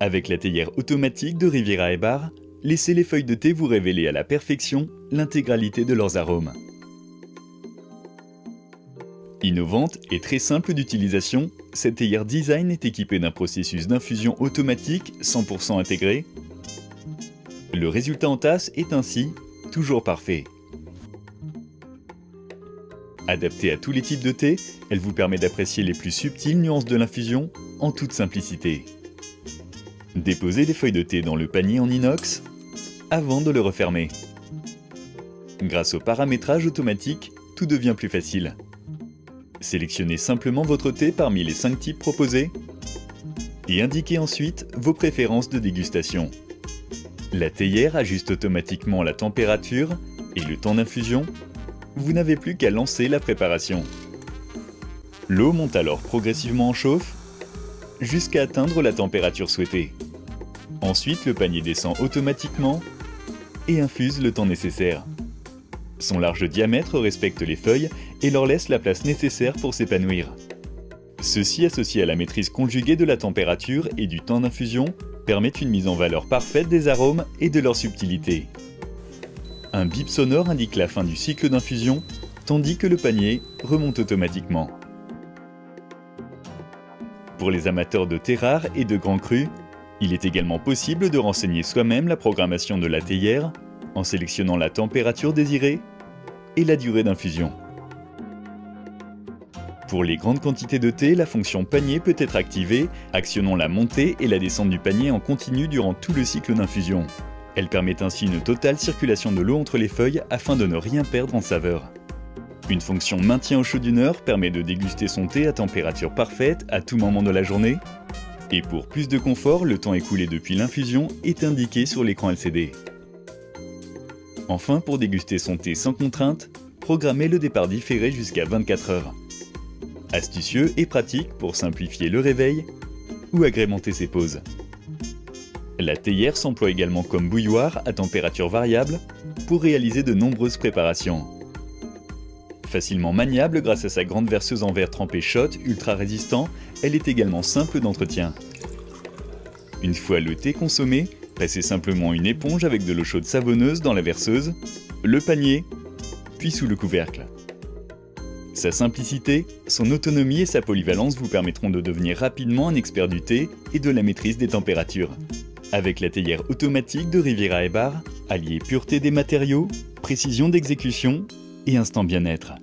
Avec la théière automatique de Riviera et Bar, laissez les feuilles de thé vous révéler à la perfection l'intégralité de leurs arômes. Innovante et très simple d'utilisation, cette théière design est équipée d'un processus d'infusion automatique 100% intégré. Le résultat en tasse est ainsi toujours parfait. Adaptée à tous les types de thé, elle vous permet d'apprécier les plus subtiles nuances de l'infusion en toute simplicité. Déposez les feuilles de thé dans le panier en inox avant de le refermer. Grâce au paramétrage automatique, tout devient plus facile. Sélectionnez simplement votre thé parmi les 5 types proposés et indiquez ensuite vos préférences de dégustation. La théière ajuste automatiquement la température et le temps d'infusion. Vous n'avez plus qu'à lancer la préparation. L'eau monte alors progressivement en chauffe jusqu'à atteindre la température souhaitée. Ensuite, le panier descend automatiquement et infuse le temps nécessaire. Son large diamètre respecte les feuilles et leur laisse la place nécessaire pour s'épanouir. Ceci, associé à la maîtrise conjuguée de la température et du temps d'infusion, permet une mise en valeur parfaite des arômes et de leur subtilité. Un bip sonore indique la fin du cycle d'infusion, tandis que le panier remonte automatiquement. Pour les amateurs de thé rare et de grands crus, il est également possible de renseigner soi-même la programmation de la théière en sélectionnant la température désirée et la durée d'infusion. Pour les grandes quantités de thé, la fonction panier peut être activée, actionnant la montée et la descente du panier en continu durant tout le cycle d'infusion. Elle permet ainsi une totale circulation de l'eau entre les feuilles afin de ne rien perdre en saveur. Une fonction maintien au chaud d'1 heure permet de déguster son thé à température parfaite à tout moment de la journée. Et pour plus de confort, le temps écoulé depuis l'infusion est indiqué sur l'écran LCD. Enfin, pour déguster son thé sans contrainte, programmez le départ différé jusqu'à 24 heures. Astucieux et pratique pour simplifier le réveil ou agrémenter ses pauses. La théière s'emploie également comme bouilloire à température variable pour réaliser de nombreuses préparations. Facilement maniable grâce à sa grande verseuse en verre trempé shot ultra résistant, elle est également simple d'entretien. Une fois le thé consommé, passez simplement une éponge avec de l'eau chaude savonneuse dans la verseuse, le panier, puis sous le couvercle. Sa simplicité, son autonomie et sa polyvalence vous permettront de devenir rapidement un expert du thé et de la maîtrise des températures. Avec la théière automatique de Riviera et Bar, alliez pureté des matériaux, précision d'exécution et instant bien-être.